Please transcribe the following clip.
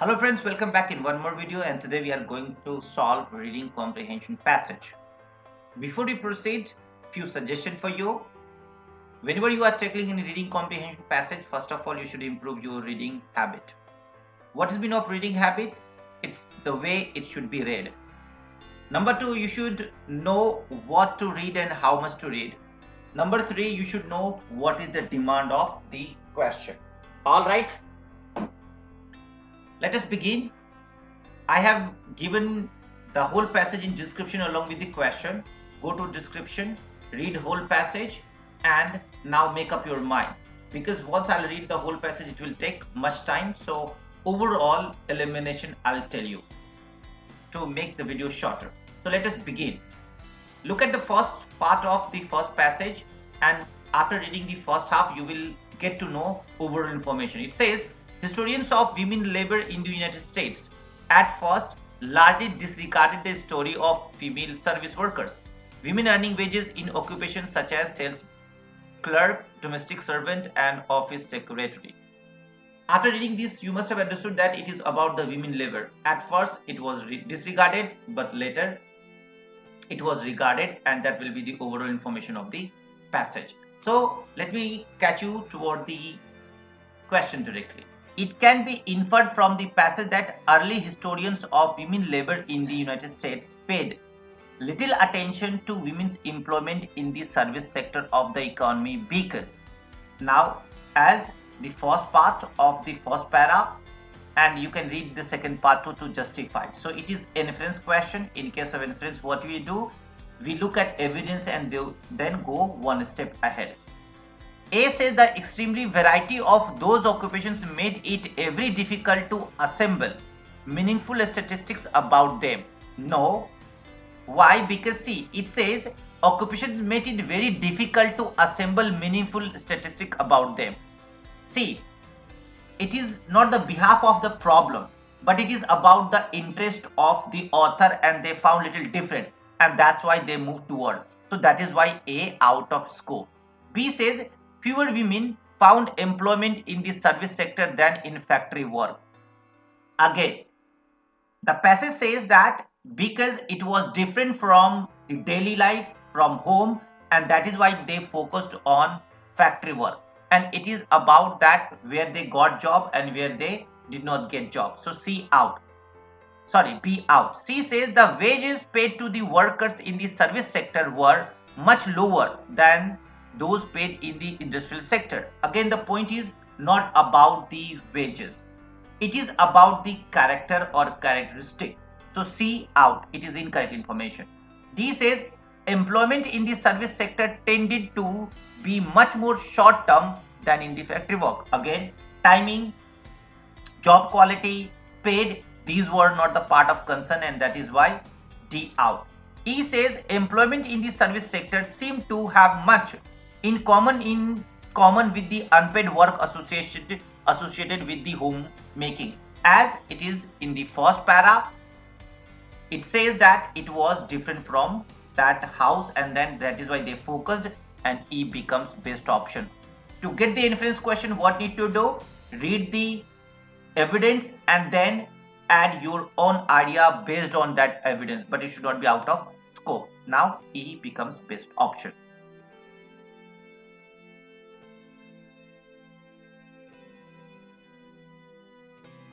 Hello friends, welcome back in one more video, and today we are going to solve reading comprehension passage. Before we proceed, few suggestions for you. Whenever you are tackling in reading comprehension passage, first of all you should improve your reading habit. What is mean of reading habit? It's the way it should be read. Number 2, you should know what to read and how much to read. Number 3, you should know what is the demand of the question. All right, let us begin. I have given the whole passage in description along with the question. Go to description, read whole passage, and now make up your mind. Because once I'll read the whole passage, it will take much time. So overall elimination, I'll tell you to make the video shorter. So let us begin. Look at the first part of the first passage, and after reading the first half, you will get to know overall information. It says, historians of women labor in the United States at first largely disregarded the story of female service workers, women earning wages in occupations such as sales clerk, domestic servant, and office secretary. After reading this, you must have understood that it is about the women labor. At first, it was disregarded, but later it was regarded, and that will be the overall information of the passage. So let me catch you toward the question directly. It can be inferred from the passage that early historians of women labor in the United States paid little attention to women's employment in the service sector of the economy because now, as the first part of the first para, and you can read the second part to justify. So it is inference question. In case of inference, what we do, we look at evidence and then go one step ahead. A says the extremely variety of those occupations made it very difficult to assemble meaningful statistics about them. No. Why? Because see, it says occupations made it very difficult to assemble meaningful statistics about them. See, it is not the behalf of the problem, but it is about the interest of the author, and they found little different, and that's why they moved toward. So that is why A out of scope. B says fewer women found employment in the service sector than in factory work. Again, the passage says that because it was different from the daily life, from home, and that is why they focused on factory work. And it is about that where they got job and where they did not get job. So C out. Sorry, B out. C says the wages paid to the workers in the service sector were much lower than those paid in the industrial sector. Again, the point is not about the wages. It is about the character or characteristic. So C out. It is incorrect information. D says employment in the service sector tended to be much more short term than in the factory work. Again, timing, job quality, paid, these were not the part of concern, and that is why D out. E says employment in the service sector seemed to have much in common with the unpaid work associated with the homemaking, as it is in the first para. It says that it was different from that house, and then that is why they focused, and E becomes best option. To get the inference question, what need to do? Read the evidence and then add your own idea based on that evidence, but it should not be out of scope. Now E becomes best option.